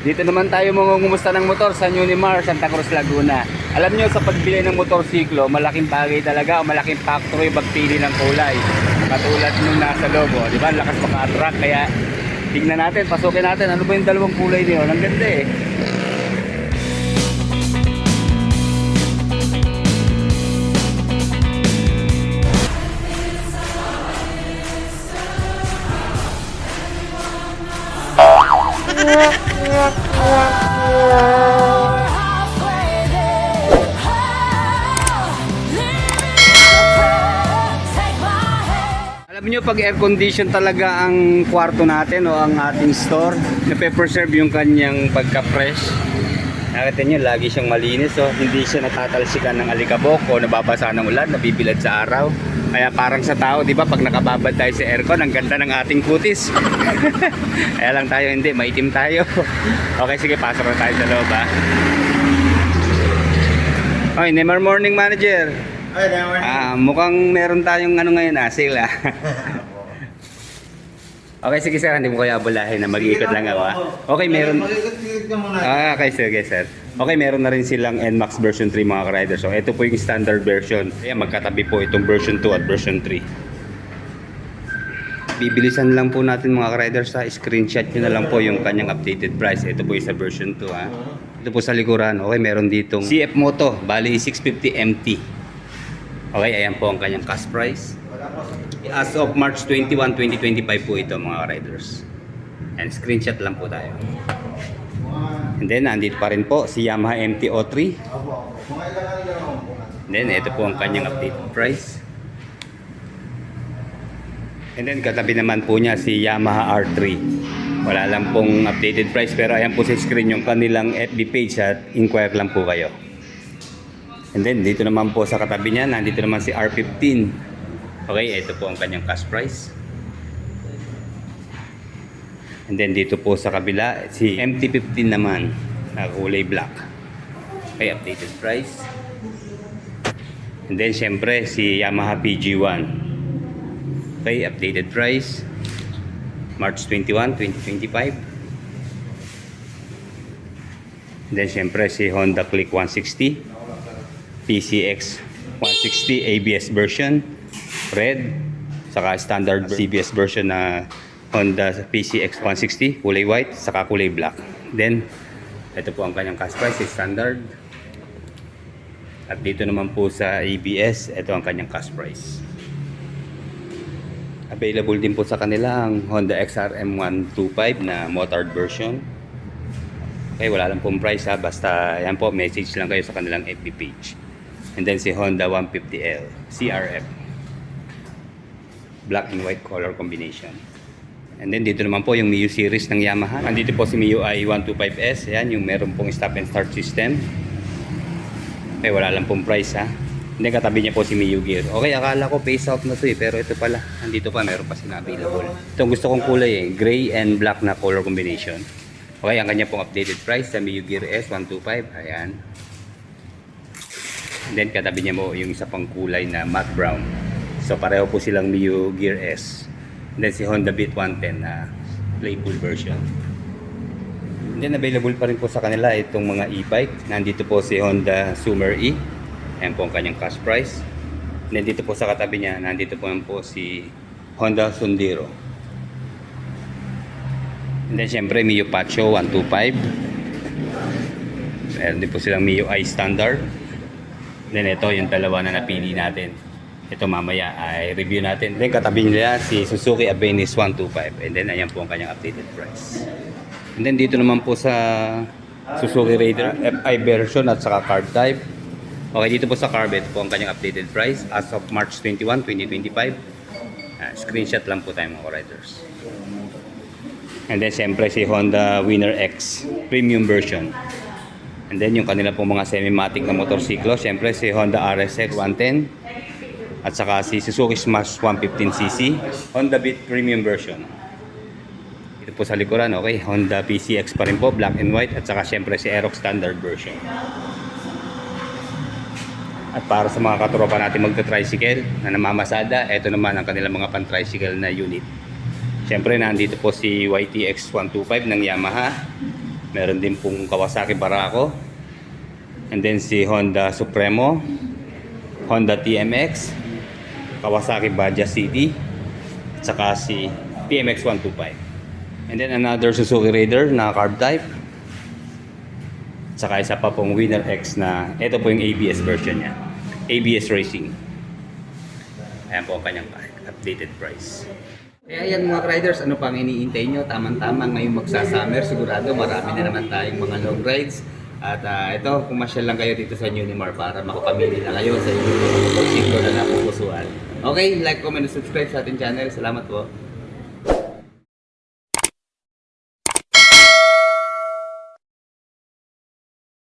Dito naman tayo mangungumusta ng motor sa Unimar, Santa Cruz, Laguna. Alam nyo, sa pagbili ng motorsiklo, malaking bagay talaga o malaking factor yung pagpili ng kulay. Katulad nung nasa logo, di ba? Lakas maka-attract. Kaya tingnan natin, pasukin natin. Ano ba yung dalawang kulay niyo? Ang ganda eh. Alam niyo, pag air condition talaga ang kwarto natin o ang ating store, nape-preserve yung kanyang pagka-fresh. Nakita niyo, lagi siyang malinis, so hindi siya natatalsikan ng alikabok o nababasa ng ulan, nabibilad sa araw. Kaya parang sa tao, di ba, pag nakababad tayo sa aircon, ang ganda ng ating kutis. Kaya lang tayo hindi, maitim tayo. Okay, sige, pasok na tayo sa loob, ha. Okay, Neymar Morning Manager. Mukhang meron tayong ano ngayon, sale, ha. Okay, sige sir, hindi mo kaya abulahin na mag-iikot lang ako, ha. Okay, meron. Okay, sige sir. Okay, meron na rin silang NMAX version 3 mga ka-riders. So, ito po yung standard version. Ayan, magkatabi po itong version 2 at version 3. Bibilisan lang po natin mga ka-riders, sa screenshot nyo na lang po yung kanyang updated price. Ito po yung sa version 2, ha. Ito po sa likuran. Okay, meron ditong CF Moto, bali 650 MT. Okay, ayan po ang kanyang cash price. As of March 21, 2025 po ito mga ka-riders. And screenshot lang po tayo. And then, nandito pa rin po si Yamaha MT-03. And then, ito po ang kanyang updated price. And then, katabi naman po niya si Yamaha R3. Wala lang pong updated price, pero ayan po sa screen yung kanilang FB page at inquire lang po kayo. And then, dito naman po sa katabi niya, nandito naman si R15. Okay, ito po ang kanyang cash price. And then dito po sa kabila, si MT-15 naman, na kulay black. Okay, updated price. And then syempre si Yamaha PG1. Okay, updated price. March 21, 2025. And then syempre si Honda Click 160. PCX 160 ABS version. Red. Saka standard CBS version na Honda PCX 160, kulay white, saka kulay black. Then, ito po ang kanyang cash price, standard. At dito naman po sa ABS, ito ang kanyang cash price. Available din po sa kanila ang Honda XRM 125 na motored version. Okay, wala lang pong price, ha, basta yan po, message lang kayo sa kanilang FB page. And then si Honda 150L CRF, black and white color combination. And then dito naman po yung Mio series ng Yamaha. Andito po si Mio i125S. Ayan, yung meron pong stop and start system. Okay, wala lang pong price, ha. And then katabi niya po si Mio Gear. Okay, akala ko face out na to eh. Pero ito pala, andito pa, meron pa sila available. Ito ang gusto kong kulay eh. Gray and black na color combination. Okay, ang kanya pong updated price sa Mio Gear S125. Ayan. And then katabi niya mo yung isa pang kulay na matte brown. So pareho po silang Mio Gear S. And then si Honda Beat 110 na playful version. And then available pa rin po sa kanila itong mga e-bike. Nandito po si Honda Summer E. Ayan po ang kanyang cash price. And then dito po sa katabi niya, nandito po si Honda Sundero. And then syempre Mio Pacho 125. Meron din po silang Mio i Standard. And then ito yung dalawa na napili natin. Ito mamaya ay review natin. Then katabi nila si Suzuki Avensis 125. And then ayan po ang kanyang updated price. And then dito naman po sa Suzuki Raider FI version at saka carb type. Okay, dito po sa carb, ito po ang kanyang updated price as of March 21, 2025. Screenshot lang po tayo mga riders. And then siyempre si Honda Winner X premium version. And then yung kanila po mga semi-matic na motorsiklo, siyempre si Honda RSX 110. At saka si Suzuki Smash 115cc, Honda Beat premium version. Ito po sa likuran, okay, Honda PCX pa rin po, black and white. At saka syempre si Aerox standard version. At para sa mga katropa natin magta-tricycle na namamasada, ito naman ang kanilang mga pan-tricycle na unit. Syempre nandito po si YTX 125 ng Yamaha. Meron din pong Kawasaki Barako. And then si Honda Supremo, Honda TMX, Kawasaki Baja City, at saka si PMX 125. And then another Suzuki Raider na carb type. At saka isa pa pong Winner X na ito po yung ABS version niya. ABS Racing. Ayan po ang kanyang updated price. Kaya yan mga riders, ano pang iniintay nyo? Tamang-tama ngayong magsa-summer, sigurado marami na naman tayong mga long rides. At ito, pumasyal lang kayo dito sa Unimar para makapamili na kayo sa inyong mga motorsiklo na napupusuan. Okay, like, comment, and subscribe sa ating channel. Salamat po.